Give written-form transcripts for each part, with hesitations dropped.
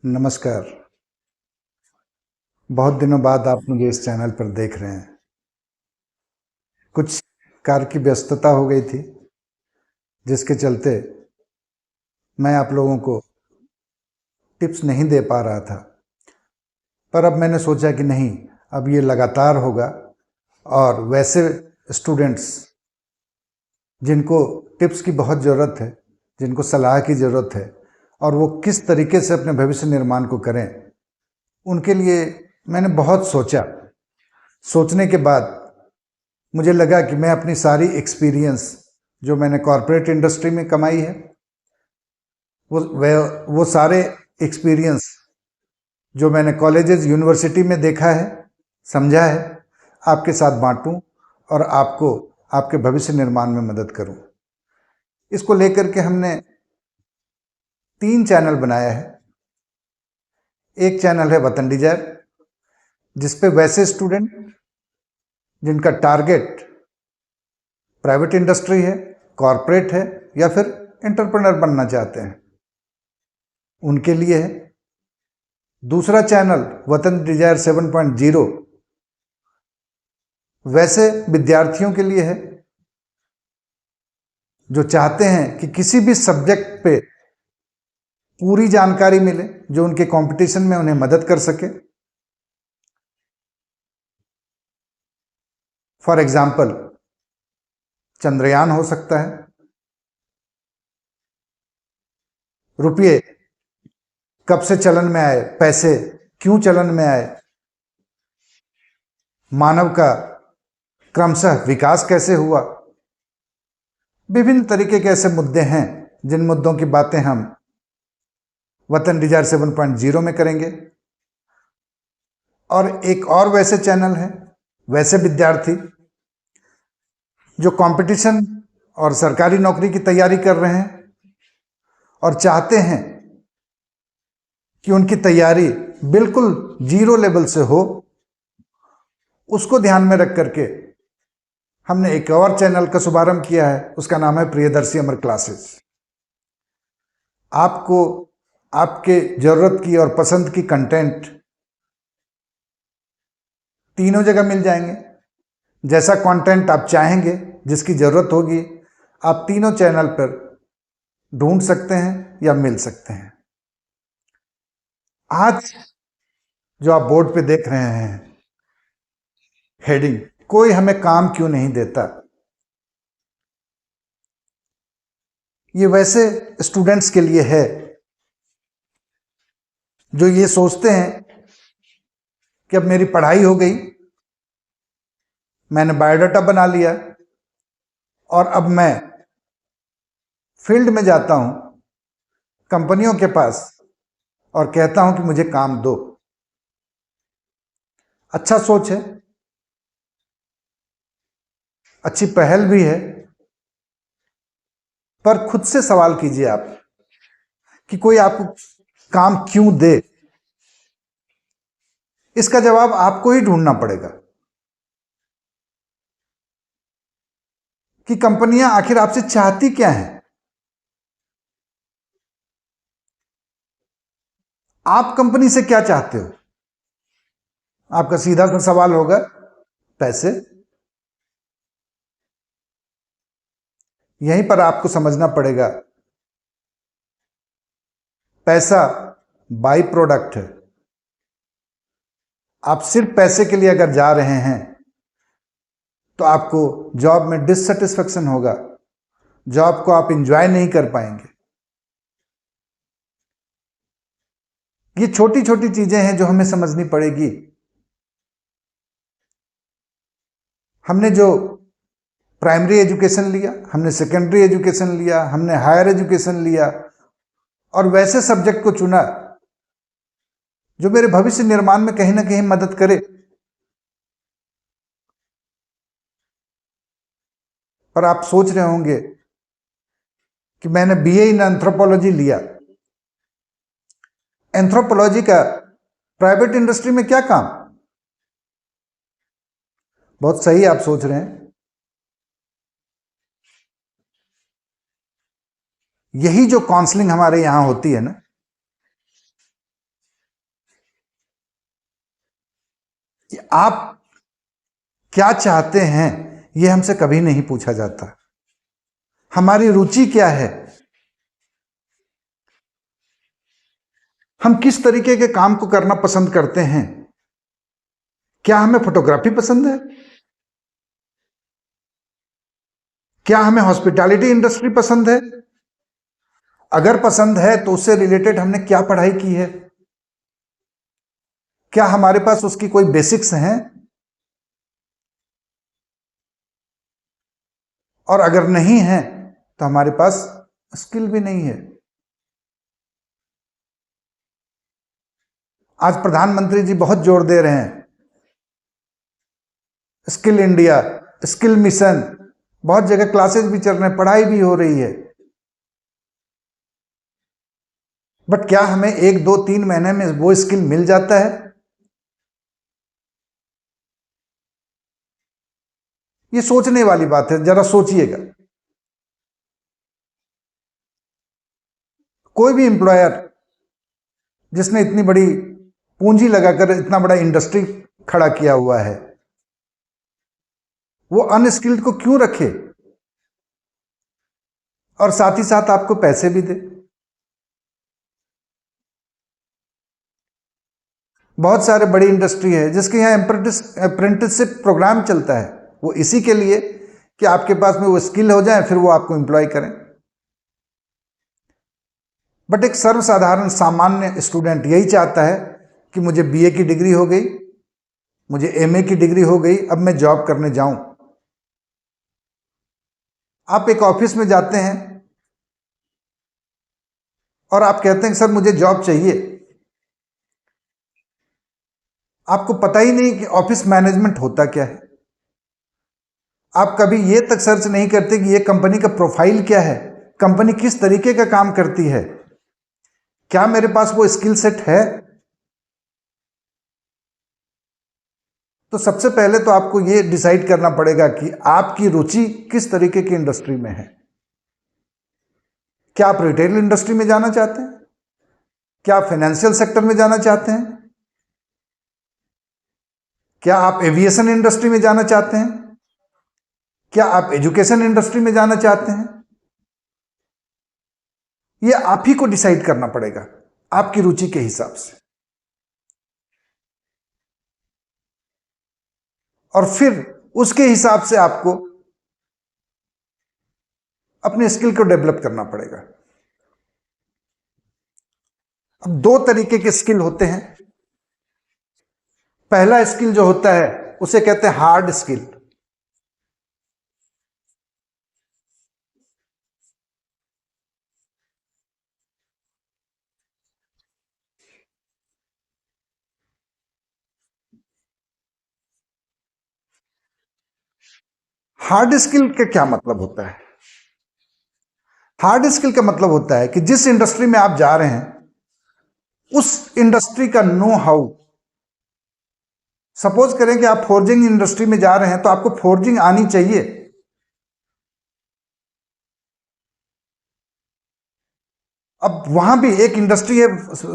नमस्कार। बहुत दिनों बाद आप मुझे इस चैनल पर देख रहे हैं। कुछ कार्य की व्यस्तता हो गई थी, जिसके चलते मैं आप लोगों को टिप्स नहीं दे पा रहा था। पर अब मैंने सोचा कि नहीं, अब ये लगातार होगा और वैसे स्टूडेंट्स जिनको टिप्स की बहुत ज़रूरत है, जिनको सलाह की ज़रूरत है और वो किस तरीके से अपने भविष्य निर्माण को करें, उनके लिए मैंने बहुत सोचा। सोचने के बाद मुझे लगा कि मैं अपनी सारी एक्सपीरियंस जो मैंने कॉरपोरेट इंडस्ट्री में कमाई है, वो सारे एक्सपीरियंस जो मैंने कॉलेजेस यूनिवर्सिटी में देखा है, समझा है, आपके साथ बांटूं और आपको आपके भविष्य निर्माण में मदद करूं। इसको लेकर के हमने 3 चैनल बनाया है। एक चैनल है वतन डिजायर, जिसपे वैसे स्टूडेंट जिनका टारगेट प्राइवेट इंडस्ट्री है, कॉरपोरेट है या फिर एंटरप्रेन्योर बनना चाहते हैं, उनके लिए है। दूसरा चैनल वतन डिजायर 7.0 वैसे विद्यार्थियों के लिए है जो चाहते हैं कि किसी भी सब्जेक्ट पे पूरी जानकारी मिले, जो उनके कंपटीशन में उन्हें मदद कर सके। फॉर एग्जाम्पल, चंद्रयान हो सकता है, रुपये कब से चलन में आए, पैसे क्यों चलन में आए, मानव का क्रमशः विकास कैसे हुआ। विभिन्न तरीके के ऐसे मुद्दे हैं जिन मुद्दों की बातें हम वतन डिजायर 7.0 में करेंगे। और एक और वैसे चैनल है, वैसे विद्यार्थी जो कंपटीशन और सरकारी नौकरी की तैयारी कर रहे हैं और चाहते हैं कि उनकी तैयारी बिल्कुल जीरो लेवल से हो। उसको ध्यान में रख करके हमने एक और चैनल का शुभारंभ किया है, उसका नाम है प्रियदर्शी अमर क्लासेस। आपको आपके जरूरत की और पसंद की कंटेंट तीनों जगह मिल जाएंगे। जैसा कंटेंट आप चाहेंगे, जिसकी जरूरत होगी, आप तीनों चैनल पर ढूंढ सकते हैं या मिल सकते हैं। आज जो आप बोर्ड पे देख रहे हैं हेडिंग, कोई हमें काम क्यों नहीं देता, ये वैसे स्टूडेंट्स के लिए है जो ये सोचते हैं कि अब मेरी पढ़ाई हो गई, मैंने बायोडाटा बना लिया और अब मैं फील्ड में जाता हूं कंपनियों के पास और कहता हूं कि मुझे काम दो। अच्छा सोच है, अच्छी पहल भी है, पर खुद से सवाल कीजिए आप कि कोई आपको काम क्यों दे। इसका जवाब आपको ही ढूंढना पड़ेगा कि कंपनियां आखिर आपसे चाहती क्या हैं। आप कंपनी से क्या चाहते हो? आपका सीधा सा सवाल होगा, पैसे। यहीं पर आपको समझना पड़ेगा, पैसा बाई प्रोडक्ट है। आप सिर्फ पैसे के लिए अगर जा रहे हैं तो आपको जॉब में डिससेटिस्फेक्शन होगा, जॉब को आप इंजॉय नहीं कर पाएंगे। ये छोटी छोटी चीजें हैं जो हमें समझनी पड़ेगी। हमने जो प्राइमरी एजुकेशन लिया, हमने सेकेंडरी एजुकेशन लिया, हमने हायर एजुकेशन लिया और वैसे सब्जेक्ट को चुना जो मेरे भविष्य निर्माण में कहीं ना कहीं मदद करे। पर आप सोच रहे होंगे कि मैंने बीए इन एंथ्रोपोलॉजी लिया, एंथ्रोपोलॉजी का प्राइवेट इंडस्ट्री में क्या काम? बहुत सही आप सोच रहे हैं। यही जो काउंसलिंग हमारे यहां होती है ना, कि आप क्या चाहते हैं, यह हमसे कभी नहीं पूछा जाता। हमारी रुचि क्या है, हम किस तरीके के काम को करना पसंद करते हैं। क्या हमें फोटोग्राफी पसंद है, क्या हमें हॉस्पिटैलिटी इंडस्ट्री पसंद है? अगर पसंद है तो उससे रिलेटेड हमने क्या पढ़ाई की है, क्या हमारे पास उसकी कोई बेसिक्स हैं? और अगर नहीं है तो हमारे पास स्किल भी नहीं है। आज प्रधानमंत्री जी बहुत जोर दे रहे हैं, स्किल इंडिया, स्किल मिशन, बहुत जगह क्लासेस भी चल रहे हैं, पढ़ाई भी हो रही है। बट क्या हमें 1 2 3 महीने में वो स्किल मिल जाता है? ये सोचने वाली बात है, जरा सोचिएगा। कोई भी एम्प्लॉयर जिसने इतनी बड़ी पूंजी लगाकर इतना बड़ा इंडस्ट्री खड़ा किया हुआ है, वो अनस्किल्ड को क्यों रखे और साथ ही साथ आपको पैसे भी दे? बहुत सारे बड़ी इंडस्ट्री है जिसके यहाँ अप्रेंटिसशिप प्रोग्राम चलता है, वो इसी के लिए कि आपके पास में वो स्किल हो जाए, फिर वो आपको एम्प्लॉय करें। बट एक सर्वसाधारण सामान्य स्टूडेंट यही चाहता है कि मुझे बीए की डिग्री हो गई, मुझे एमए की डिग्री हो गई, अब मैं जॉब करने जाऊं। आप एक ऑफिस में जाते हैं और आप कहते हैं कि सर मुझे जॉब चाहिए। आपको पता ही नहीं कि ऑफिस मैनेजमेंट होता क्या है। आप कभी ये तक सर्च नहीं करते कि ये कंपनी का प्रोफाइल क्या है, कंपनी किस तरीके का काम करती है, क्या मेरे पास वो स्किल सेट है। तो सबसे पहले तो आपको ये डिसाइड करना पड़ेगा कि आपकी रुचि किस तरीके की इंडस्ट्री में है। क्या आप रिटेल इंडस्ट्री में जाना चाहते हैं? क्या आप फाइनेंशियल सेक्टर में जाना चाहते हैं? क्या आप एविएशन इंडस्ट्री में जाना चाहते हैं? क्या आप एजुकेशन इंडस्ट्री में जाना चाहते हैं? यह आप ही को डिसाइड करना पड़ेगा आपकी रुचि के हिसाब से, और फिर उसके हिसाब से आपको अपने स्किल को डेवलप करना पड़ेगा। अब 2 तरीके के स्किल होते हैं। पहला स्किल जो होता है उसे कहते हैं हार्ड स्किल। हार्ड स्किल का क्या मतलब होता है? हार्ड स्किल का मतलब होता है कि जिस इंडस्ट्री में आप जा रहे हैं उस इंडस्ट्री का नो हाउ। सपोज करें कि आप फोर्जिंग इंडस्ट्री में जा रहे हैं तो आपको फोर्जिंग आनी चाहिए। अब वहां भी एक इंडस्ट्री है,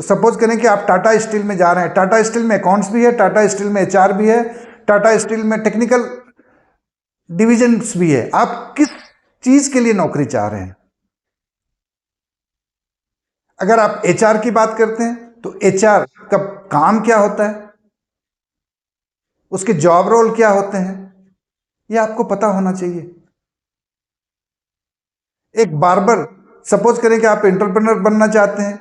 सपोज करें कि आप टाटा स्टील में जा रहे हैं, टाटा स्टील में अकाउंट्स भी है, टाटा स्टील में एचआर भी है, टाटा स्टील में टेक्निकल डिविजन्स भी है। आप किस चीज के लिए नौकरी चाह रहे हैं? अगर आप एचआर की बात करते हैं तो एचआर का काम क्या होता है, उसके जॉब रोल क्या होते हैं, यह आपको पता होना चाहिए। एक बार्बर, सपोज करें कि आप एंटरप्रेन्योर बनना चाहते हैं,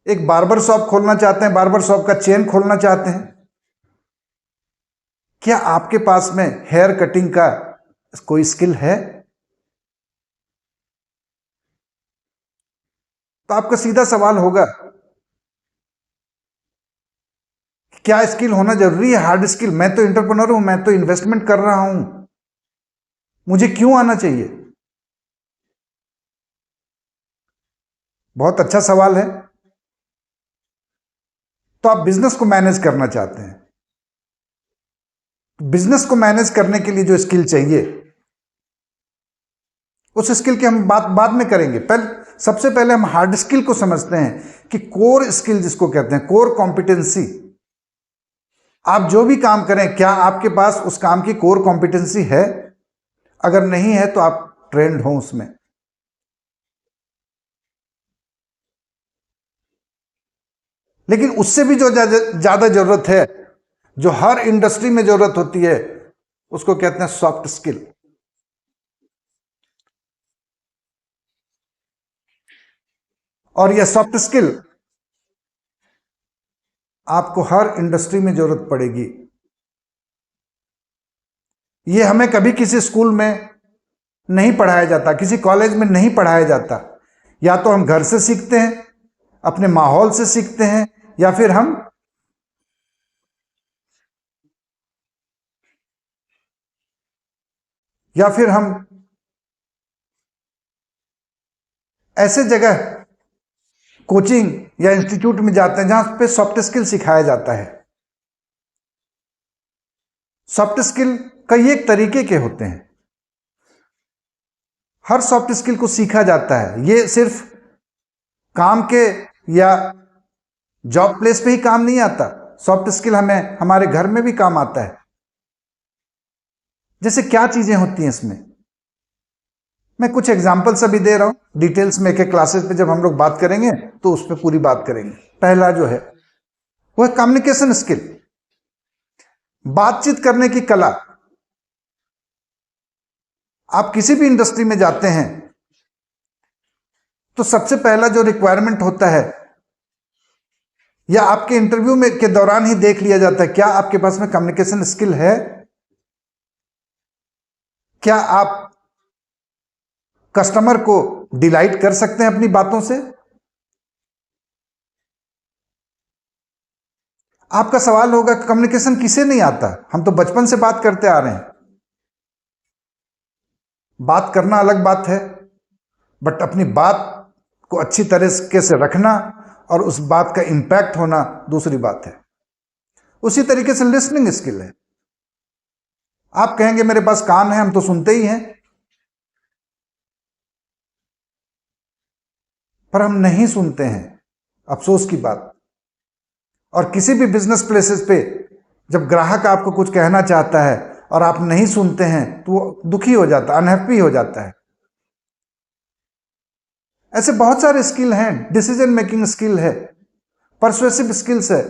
एक बार्बर शॉप खोलना चाहते हैं, बार्बर शॉप का चेन खोलना चाहते हैं, क्या आपके पास में हेयर कटिंग का कोई स्किल है? तो आपका सीधा सवाल होगा क्या स्किल होना जरूरी है? हार्ड स्किल, मैं तो एंटरप्रेन्योर हूं, मैं तो इन्वेस्टमेंट कर रहा हूं, मुझे क्यों आना चाहिए? बहुत अच्छा सवाल है। तो आप बिजनेस को मैनेज करना चाहते हैं, बिजनेस को मैनेज करने के लिए जो स्किल चाहिए उस स्किल की हम बात बाद में करेंगे। सबसे पहले हम हार्ड स्किल को समझते हैं कि कोर स्किल जिसको कहते हैं, कोर कॉम्पिटेंसी, आप जो भी काम करें, क्या आपके पास उस काम की कोर कॉम्पिटेंसी है? अगर नहीं है तो आप ट्रेंड हो उसमें। लेकिन उससे भी जो ज्यादा जरूरत है, जो हर इंडस्ट्री में जरूरत होती है, उसको कहते हैं सॉफ्ट स्किल। और यह सॉफ्ट स्किल आपको हर इंडस्ट्री में जरूरत पड़ेगी। ये हमें कभी किसी स्कूल में नहीं पढ़ाया जाता, किसी कॉलेज में नहीं पढ़ाया जाता। या तो हम घर से सीखते हैं, अपने माहौल से सीखते हैं, या फिर हम या फिर हम ऐसे जगह कोचिंग या इंस्टीट्यूट में जाते हैं जहां पे सॉफ्ट स्किल सिखाया जाता है। सॉफ्ट स्किल कई एक तरीके के होते हैं। हर सॉफ्ट स्किल को सीखा जाता है। ये सिर्फ काम के या जॉब प्लेस पे ही काम नहीं आता। सॉफ्ट स्किल हमें हमारे घर में भी काम आता है। जैसे क्या चीजें होती हैं इसमें, मैं कुछ एग्जांपल्स अभी दे रहा हूं। डिटेल्स में एक एक क्लासेस पे जब हम लोग बात करेंगे तो उस पर पूरी बात करेंगे। पहला जो है वो है कम्युनिकेशन स्किल, बातचीत करने की कला। आप किसी भी इंडस्ट्री में जाते हैं तो सबसे पहला जो रिक्वायरमेंट होता है, या आपके इंटरव्यू में के दौरान ही देख लिया जाता है, क्या आपके पास में कम्युनिकेशन स्किल है? क्या आप कस्टमर को डिलाइट कर सकते हैं अपनी बातों से? आपका सवाल होगा कि कम्युनिकेशन किसे नहीं आता? हम तो बचपन से बात करते आ रहे हैं। बात करना अलग बात है, बट अपनी बात को अच्छी तरीके से रखना और उस बात का इंपैक्ट होना दूसरी बात है। उसी तरीके से लिसनिंग स्किल है। आप कहेंगे मेरे पास कान है, हम तो सुनते ही हैं, पर हम नहीं सुनते हैं, अफसोस की बात। और किसी भी बिजनेस प्लेसेस पे जब ग्राहक आपको कुछ कहना चाहता है और आप नहीं सुनते हैं तो वो दुखी हो जाता है, अनहैप्पी हो जाता है। ऐसे बहुत सारे स्किल हैं। डिसीजन मेकिंग स्किल है, परसुएसिव स्किल्स है।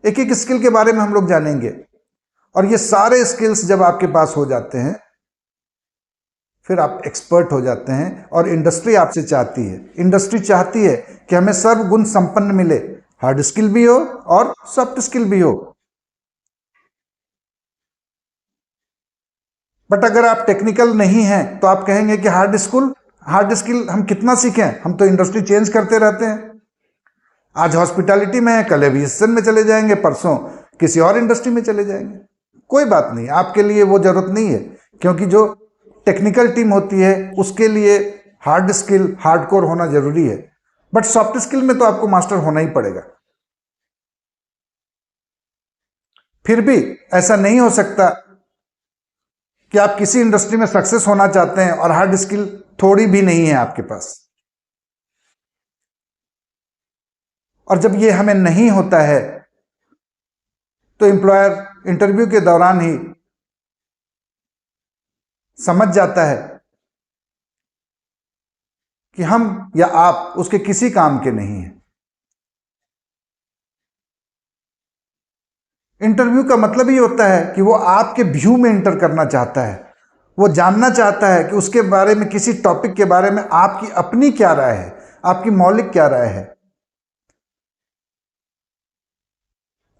एक एक स्किल के बारे में हम लोग जानेंगे। और ये सारे स्किल्स जब आपके पास हो जाते हैं फिर आप एक्सपर्ट हो जाते हैं। और इंडस्ट्री आपसे चाहती है, इंडस्ट्री चाहती है कि हमें सर्वगुण संपन्न मिले, हार्ड स्किल भी हो और सॉफ्ट स्किल भी हो। बट अगर आप टेक्निकल नहीं हैं तो आप कहेंगे कि हार्ड स्किल हम कितना सीखें, हम तो इंडस्ट्री चेंज करते रहते हैं। आज हॉस्पिटैलिटी में है, कल एविएशन में चले जाएंगे, परसों किसी और इंडस्ट्री में चले जाएंगे। कोई बात नहीं, आपके लिए वो जरूरत नहीं है, क्योंकि जो टेक्निकल टीम होती है उसके लिए हार्ड स्किल, हार्डकोर होना जरूरी है। बट सॉफ्ट स्किल में तो आपको मास्टर होना ही पड़ेगा। फिर भी ऐसा नहीं हो सकता कि आप किसी इंडस्ट्री में सक्सेस होना चाहते हैं और हार्ड स्किल थोड़ी भी नहीं है आपके पास। और जब ये हमें नहीं होता है तो एम्प्लॉयर इंटरव्यू के दौरान ही समझ जाता है कि हम या आप उसके किसी काम के नहीं हैं। इंटरव्यू का मतलब ही होता है कि वो आपके व्यू में इंटर करना चाहता है। वो जानना चाहता है कि उसके बारे में, किसी टॉपिक के बारे में आपकी अपनी क्या राय है, आपकी मौलिक क्या राय है।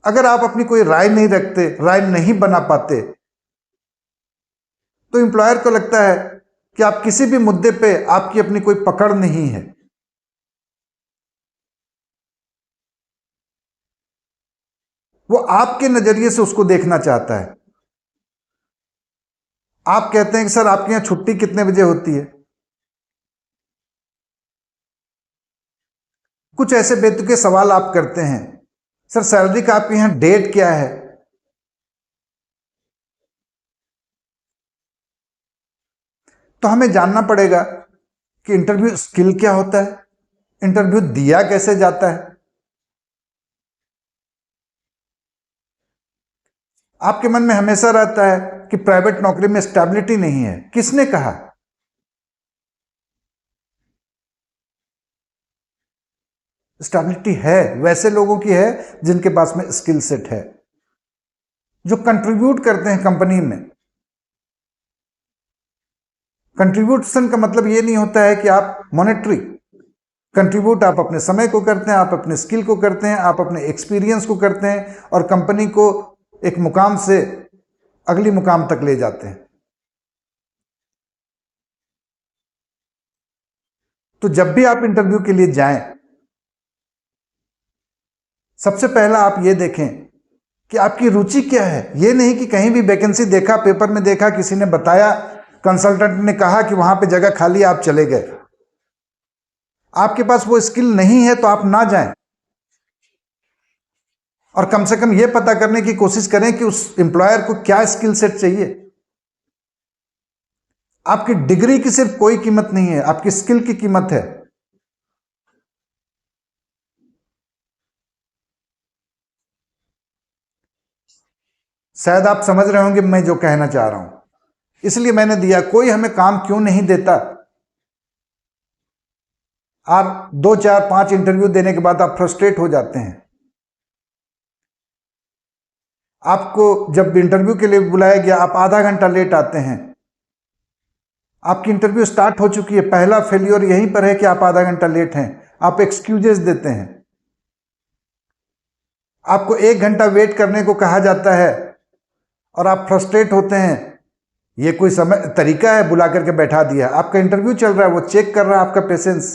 अगर आप अपनी कोई राय नहीं रखते, राय नहीं बना पाते, तो एम्प्लॉयर को लगता है कि आप किसी भी मुद्दे पे आपकी अपनी कोई पकड़ नहीं है। वो आपके नजरिए से उसको देखना चाहता है। आप कहते हैं कि सर आपके यहां छुट्टी कितने बजे होती है? कुछ ऐसे बेतुके सवाल आप करते हैं। सर सैलरी का आपके यहां डेट क्या है? तो हमें जानना पड़ेगा कि इंटरव्यू स्किल क्या होता है, इंटरव्यू दिया कैसे जाता है। आपके मन में हमेशा रहता है कि प्राइवेट नौकरी में स्टेबिलिटी नहीं है। किसने कहा? स्टेबिलिटी है, वैसे लोगों की है जिनके पास में स्किल सेट है, जो कंट्रीब्यूट करते हैं कंपनी में। कंट्रीब्यूशन का मतलब ये नहीं होता है कि आप मॉनेटरी कंट्रीब्यूट, आप अपने समय को करते हैं, आप अपने स्किल को करते हैं, आप अपने एक्सपीरियंस को करते हैं और कंपनी को एक मुकाम से अगली मुकाम तक ले जाते हैं। तो जब भी आप इंटरव्यू के लिए जाएं, सबसे पहला आप ये देखें कि आपकी रुचि क्या है। ये नहीं कि कहीं भी वैकेंसी देखा, पेपर में देखा, किसी ने बताया, कंसल्टेंट ने कहा कि वहां पे जगह खाली, आप चले गए। आपके पास वो स्किल नहीं है तो आप ना जाएं, और कम से कम ये पता करने की कोशिश करें कि उस एम्प्लॉयर को क्या स्किल सेट चाहिए। आपकी डिग्री की सिर्फ कोई कीमत नहीं है, आपकी स्किल की कीमत है। शायद आप समझ रहे होंगे मैं जो कहना चाह रहा हूं, इसलिए मैंने दिया। कोई हमें काम क्यों नहीं देता? आप 2 4 5 इंटरव्यू देने के बाद आप फ्रस्ट्रेट हो जाते हैं। आपको जब इंटरव्यू के लिए बुलाया गया, आप आधा घंटा लेट आते हैं। आपकी इंटरव्यू स्टार्ट हो चुकी है, पहला फेल्योर यहीं पर है कि आप आधा घंटा लेट हैं। आप एक्सक्यूजेस देते हैं। आपको 1 घंटा वेट करने को कहा जाता है और आप फ्रस्ट्रेट होते हैं। ये कोई समय तरीका है? बुला करके बैठा दिया, आपका इंटरव्यू चल रहा है, वो चेक कर रहा है आपका पेशेंस।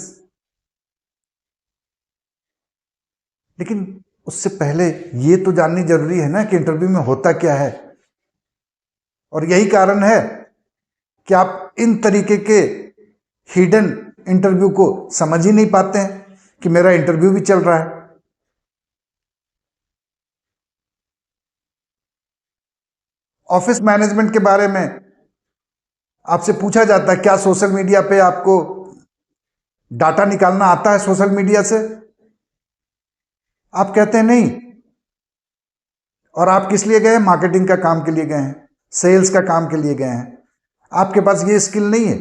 लेकिन उससे पहले ये तो जाननी जरूरी है ना कि इंटरव्यू में होता क्या है। और यही कारण है कि आप इन तरीके के हिडन इंटरव्यू को समझ ही नहीं पाते हैं कि मेरा इंटरव्यू भी चल रहा है। ऑफिस मैनेजमेंट के बारे में आपसे पूछा जाता है, क्या सोशल मीडिया पे आपको डाटा निकालना आता है? सोशल मीडिया से आप कहते हैं नहीं। और आप किस लिए गए हैं? मार्केटिंग का काम के लिए गए हैं, सेल्स का काम के लिए गए हैं। आपके पास ये स्किल नहीं है।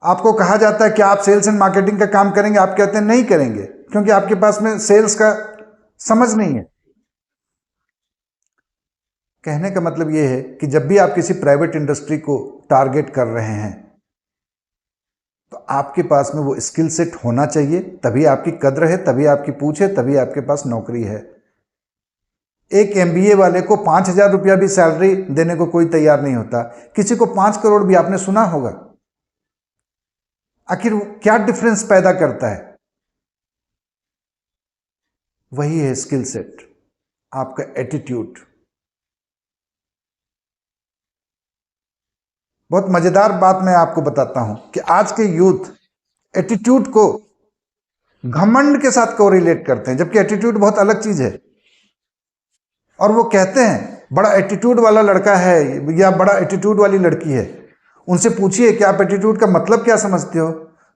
आपको कहा जाता है कि आप सेल्स एंड मार्केटिंग का काम करेंगे, आप कहते हैं नहीं करेंगे, क्योंकि आपके पास में सेल्स का समझ नहीं है। कहने का मतलब यह है कि जब भी आप किसी प्राइवेट इंडस्ट्री को टारगेट कर रहे हैं तो आपके पास में वो स्किल सेट होना चाहिए, तभी आपकी कद्र है, तभी आपकी पूछ है, तभी आपके पास नौकरी है। एक एमबीए वाले को 5,000 रुपया भी सैलरी देने को कोई तैयार नहीं होता, किसी को 5 करोड़ भी। आपने सुना होगा। आखिर क्या डिफरेंस पैदा करता है? वही है स्किल सेट, आपका एटीट्यूड। बहुत मजेदार बात मैं आपको बताता हूं कि आज के यूथ एटीट्यूड को घमंड के साथ कोरिलेट करते हैं, जबकि एटीट्यूड बहुत अलग चीज है। और वो कहते हैं बड़ा एटीट्यूड वाला लड़का है या बड़ा एटीट्यूड वाली लड़की है। उनसे पूछिए कि आप एटीट्यूड का मतलब क्या समझते हो?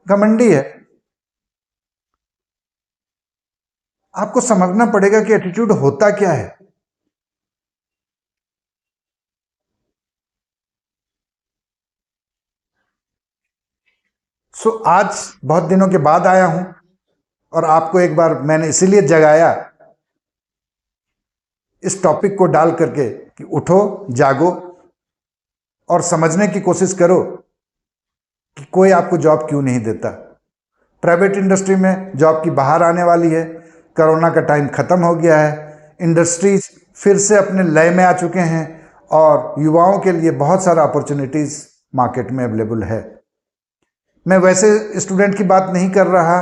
घमंडी है। आपको समझना पड़ेगा कि एटीट्यूड होता क्या है। आज बहुत दिनों के बाद आया हूं और आपको एक बार मैंने इसीलिए जगाया इस टॉपिक को डाल करके कि उठो, जागो और समझने की कोशिश करो कि कोई आपको जॉब क्यों नहीं देता। प्राइवेट इंडस्ट्री में जॉब की बाहर आने वाली है। कोरोना का टाइम खत्म हो गया है, इंडस्ट्रीज फिर से अपने लय में आ चुके हैं और युवाओं के लिए बहुत सारा अपॉर्चुनिटीज मार्केट में अवेलेबल है। मैं वैसे स्टूडेंट की बात नहीं कर रहा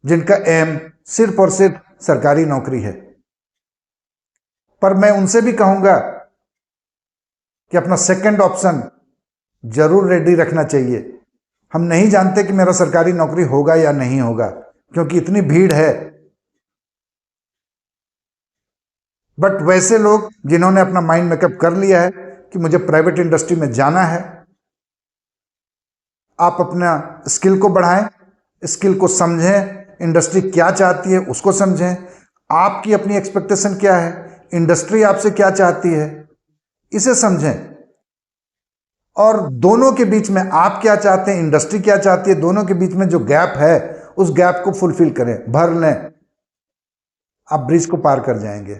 जिनका एम सिर्फ और सिर्फ सरकारी नौकरी है, पर मैं उनसे भी कहूंगा कि अपना सेकंड ऑप्शन जरूर रेडी रखना चाहिए। हम नहीं जानते कि मेरा सरकारी नौकरी होगा या नहीं होगा, क्योंकि इतनी भीड़ है। बट वैसे लोग जिन्होंने अपना माइंड मेकअप कर लिया है कि मुझे प्राइवेट इंडस्ट्री में जाना है, आप अपना स्किल को बढ़ाएं, स्किल को समझें, इंडस्ट्री क्या चाहती है उसको समझें, आपकी अपनी एक्सपेक्टेशन क्या है, इंडस्ट्री आपसे क्या चाहती है इसे समझें, और दोनों के बीच में आप क्या चाहते हैं, इंडस्ट्री क्या चाहती है, दोनों के बीच में जो गैप है उस गैप को फुलफिल करें, भर लें, आप ब्रिज को पार कर जाएंगे।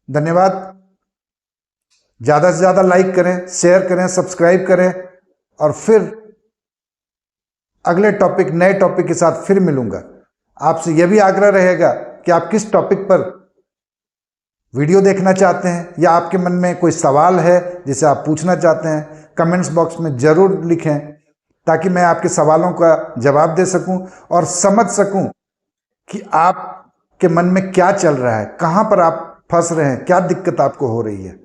धन्यवाद। ज़्यादा से ज़्यादा लाइक करें, शेयर करें, सब्सक्राइब करें, और फिर अगले टॉपिक, नए टॉपिक के साथ फिर मिलूंगा। आपसे यह भी आग्रह रहेगा कि आप किस टॉपिक पर वीडियो देखना चाहते हैं, या आपके मन में कोई सवाल है जिसे आप पूछना चाहते हैं, कमेंट्स बॉक्स में ज़रूर लिखें, ताकि मैं आपके सवालों का जवाब दे सकूं और समझ सकूं कि आपके मन में क्या चल रहा है, कहां पर आप फंस रहे हैं, क्या दिक्कत आपको हो रही है।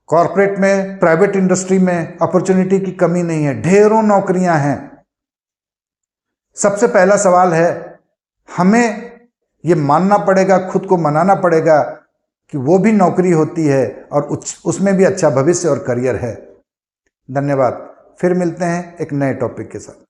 कॉर्पोरेट में, प्राइवेट इंडस्ट्री में अपॉर्चुनिटी की कमी नहीं है, ढेरों नौकरियां हैं। सबसे पहला सवाल है, हमें ये मानना पड़ेगा, खुद को मनाना पड़ेगा कि वो भी नौकरी होती है और उसमें भी अच्छा भविष्य और करियर है। धन्यवाद। फिर मिलते हैं एक नए टॉपिक के साथ।